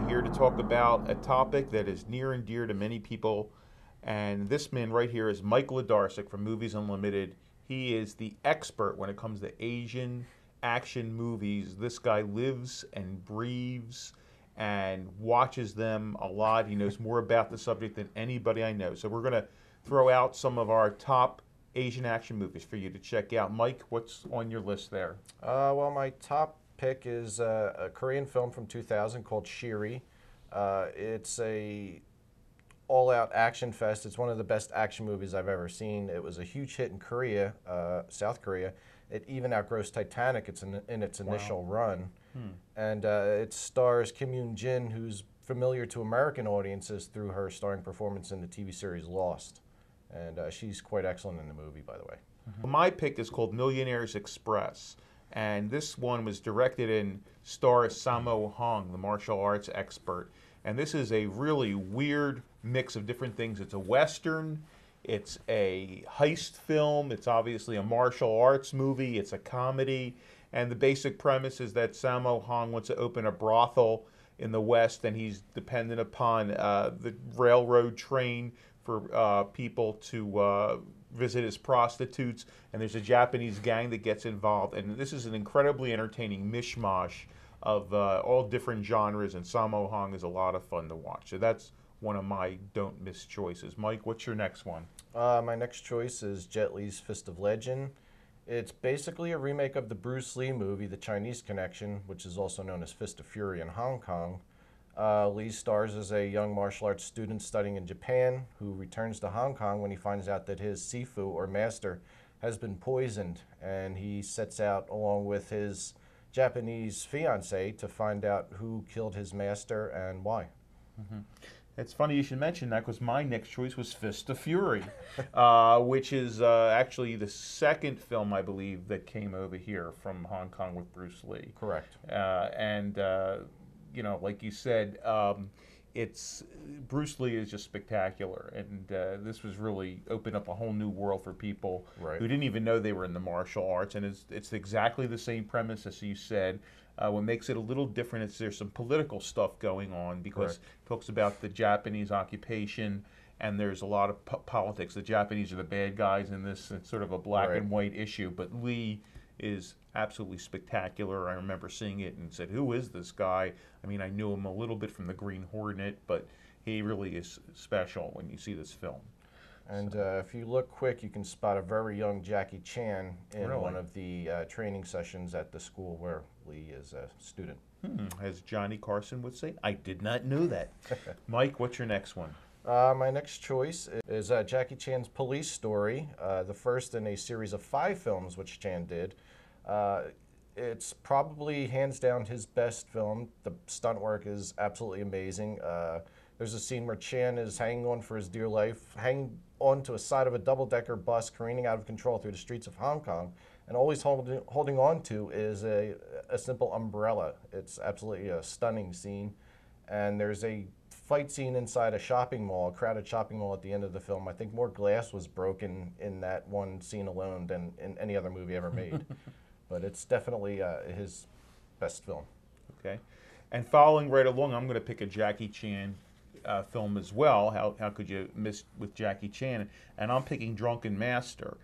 here to talk about a topic that is near and dear to many people. And this man right here is Mike Ledarsic from Movies Unlimited. He is the expert when it comes to Asian action movies. This guy lives and breathes and watches them a lot. He knows more about the subject than anybody I know. So we're going to throw out some of our top Asian action movies for you to check out. Mike, what's on your list there? Well, my top pick is a Korean film from 2000 called Shiri. It's a all-out action fest. It's one of the best action movies I've ever seen. It was a huge hit in Korea, South Korea. It even outgrossed Titanic. It's in its initial run. And it stars Kim Yoon-jin, who's familiar to American audiences through her starring performance in the TV series Lost. And she's quite excellent in the movie, by the way. My pick is called Millionaires Express, and this one was directed and stars Sammo Hung, the martial arts expert. And this is a really weird mix of different things. It's a Western, it's a heist film, it's obviously a martial arts movie, it's a comedy, and the basic premise is that Sammo Hung wants to open a brothel in the West, and he's dependent upon the railroad train for people to visit as prostitutes, and there's a Japanese gang that gets involved, and this is an incredibly entertaining mishmash of all different genres, and Sammo Hung is a lot of fun to watch. So that's one of my don't miss choices. Mike, what's your next one? My next choice is Jet Li's Fist of Legend. It's basically a remake of the Bruce Lee movie, The Chinese Connection, which is also known as Fist of Fury in Hong Kong. Lee stars as a young martial arts student studying in Japan who returns to Hong Kong when he finds out that his Sifu, or master, has been poisoned, and he sets out along with his Japanese fiancée to find out who killed his master and why. It's funny you should mention that because my next choice was Fist of Fury, which is actually the second film, I believe, that came over here from Hong Kong with Bruce Lee. Correct. You know, like you said, it's Bruce Lee is just spectacular, and this was really opened up a whole new world for people Right. who didn't even know they were in the martial arts, and it's exactly the same premise as you said. What makes it a little different is there's some political stuff going on because Correct. it talks about the Japanese occupation, and there's a lot of politics. The Japanese are the bad guys in this. It's sort of a black Right. and white issue, but Lee is absolutely spectacular. I remember seeing it and said, who is this guy? I mean, I knew him a little bit from the Green Hornet, but he really is special when you see this film. And if you look quick, you can spot a very young Jackie Chan in Really? one of the training sessions at the school where Lee is a student. As Johnny Carson would say, I did not know that. Mike, what's your next one? My next choice is Jackie Chan's Police Story, the first in a series of 5 films which Chan did. It's probably hands down his best film. The stunt work is absolutely amazing. There's a scene where Chan is hanging on for his dear life, hanging on to a side of a double-decker bus careening out of control through the streets of Hong Kong, and all he's holding on to is a simple umbrella. It's absolutely a stunning scene. And there's a fight scene inside a shopping mall, a crowded shopping mall at the end of the film. I think more glass was broken in that one scene alone than in any other movie ever made. But it's definitely his best film. Okay. And following right along, I'm going to pick a Jackie Chan film as well. How could you miss with Jackie Chan? And I'm picking Drunken Master,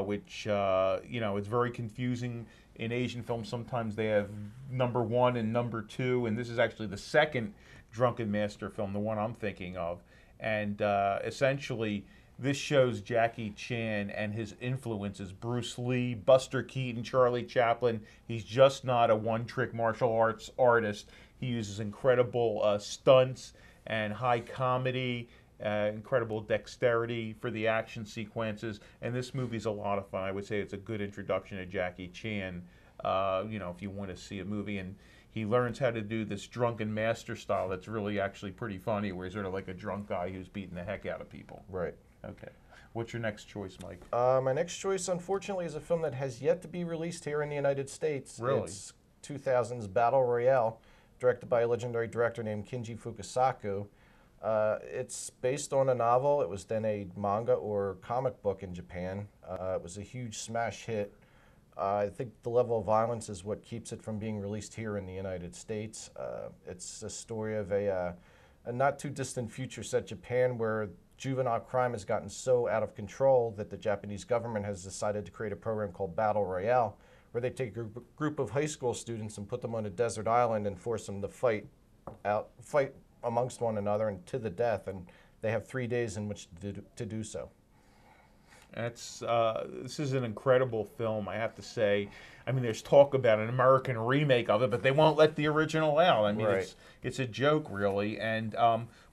which, you know, it's very confusing. In Asian films, sometimes they have number 1 and number 2, and this is actually the second Drunken Master film, the one I'm thinking of. And essentially, this shows Jackie Chan and his influences. Bruce Lee, Buster Keaton, Charlie Chaplin. He's just not a one-trick martial arts artist. He uses incredible stunts and high comedy, incredible dexterity for the action sequences. And this movie's a lot of fun. I would say it's a good introduction to Jackie Chan, you know, if you want to see a movie. And he learns how to do this Drunken Master style that's really actually pretty funny, where he's sort of like a drunk guy who's beating the heck out of people. Right. Okay. What's your next choice, Mike? My next choice, unfortunately, is a film that has yet to be released here in the United States. Really? It's 2000's Battle Royale, directed by a legendary director named Kinji Fukasaku. It's based on a novel. It was then a manga or comic book in Japan. It was a huge smash hit. I think the level of violence is what keeps it from being released here in the United States. It's a story of a not too distant future set Japan where juvenile crime has gotten so out of control that the Japanese government has decided to create a program called Battle Royale, where they take a group of high school students and put them on a desert island and force them to fight amongst one another and to the death, and they have 3 days in which to do so. This is an incredible film, I have to say. I mean, there's talk about an American remake of it, but they won't let the original out. I mean, Right. it's a joke, really. And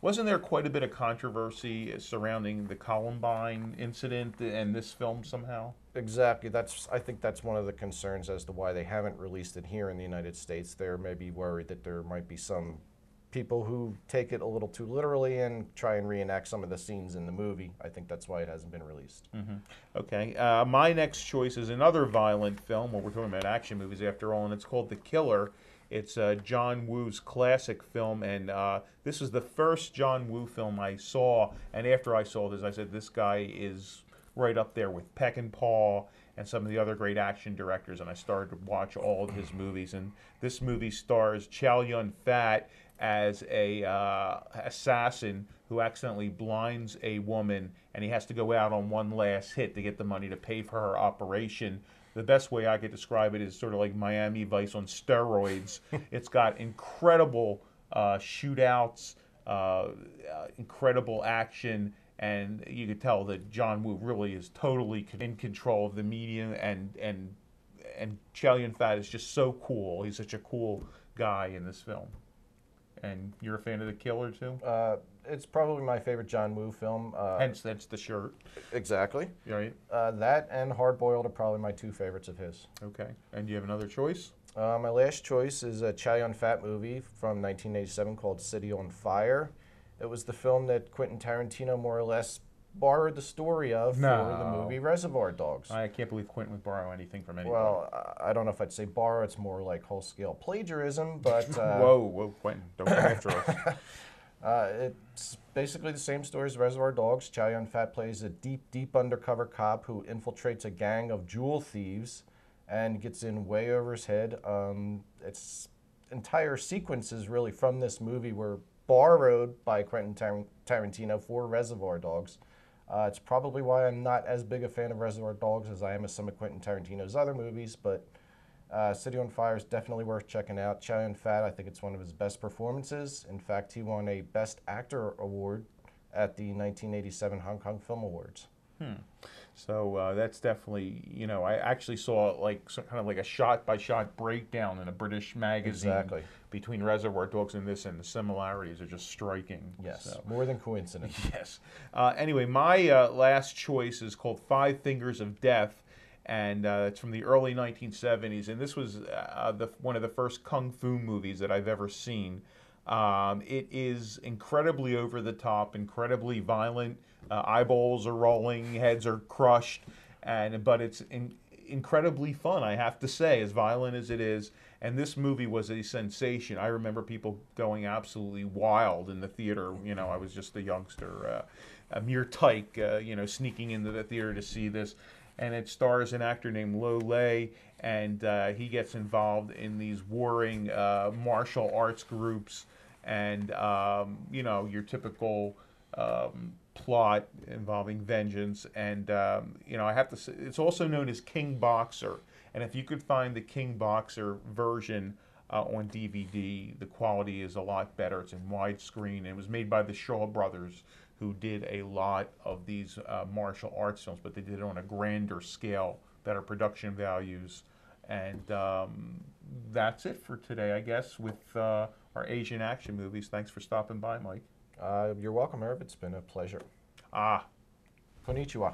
wasn't there quite a bit of controversy surrounding the Columbine incident and this film somehow? Exactly. I think that's one of the concerns as to why they haven't released it here in the United States. They're maybe worried that there might be some people who take it a little too literally and try and reenact some of the scenes in the movie. I think that's why it hasn't been released. Okay. My next choice is another violent film. Well, we're talking about action movies after all, and it's called The Killer. It's John Woo's classic film, and this is the first John Woo film I saw. And after I saw this, I said, this guy is right up there with Peckinpah and some of the other great action directors, and I started to watch all of his movies. And this movie stars Chow Yun-fat as a assassin who accidentally blinds a woman, and he has to go out on one last hit to get the money to pay for her operation. The best way I could describe it is sort of like Miami Vice on steroids. It's got incredible shootouts, incredible action, and you could tell that John Woo really is totally in control of the medium, and Chow Yun-fat is just so cool. He's such a cool guy in this film. And you're a fan of The Killer, too? It's probably my favorite John Woo film. Hence, that's the shirt. Exactly. Right? That and Hard Boiled are probably my two favorites of his. Okay. And do you have another choice? My last choice is a Chow Yun-fat movie from 1987 called City on Fire. It was the film that Quentin Tarantino more or less borrowed the story of for the movie Reservoir Dogs. I can't believe Quentin would borrow anything from anybody. Well, I don't know if I'd say borrow. It's more like whole-scale plagiarism, but... Whoa, Quentin, don't come after us. It's basically the same story as Reservoir Dogs. Chow Yun-fat plays a deep undercover cop who infiltrates a gang of jewel thieves and gets in way over his head. Its entire sequences really from this movie were borrowed by Quentin Tarantino for Reservoir Dogs. It's probably why I'm not as big a fan of Reservoir Dogs as I am of some of Quentin Tarantino's other movies, but City on Fire is definitely worth checking out. Chow Yun-fat, I think it's one of his best performances. In fact, he won a Best Actor award at the 1987 Hong Kong Film Awards. So that's definitely, I actually saw kind of like a shot-by-shot breakdown in a British magazine between Reservoir Dogs and this, and the similarities are just striking. Yes, so. More than coincidence. Yes. Anyway, my last choice is called Five Fingers of Death, and it's from the early 1970s, and this was one of the first kung fu movies that I've ever seen. It is incredibly over-the-top, incredibly violent. Eyeballs are rolling, heads are crushed, but it's incredibly fun, I have to say, as violent as it is. And this movie was a sensation. I remember people going absolutely wild in the theater. I was just a youngster, a mere tyke, sneaking into the theater to see this. And it stars an actor named Lo Lei, and he gets involved in these warring martial arts groups, and your typical plot involving vengeance. And I have to say, it's also known as King Boxer. And if you could find the King Boxer version on DVD, the quality is a lot better. It's in widescreen. It was made by the Shaw Brothers, who did a lot of these martial arts films, but they did it on a grander scale, better production values. And that's it for today, I guess, with our Asian action movies. Thanks for stopping by, Mike. You're welcome, Herb. It's been a pleasure. Ah. Konnichiwa.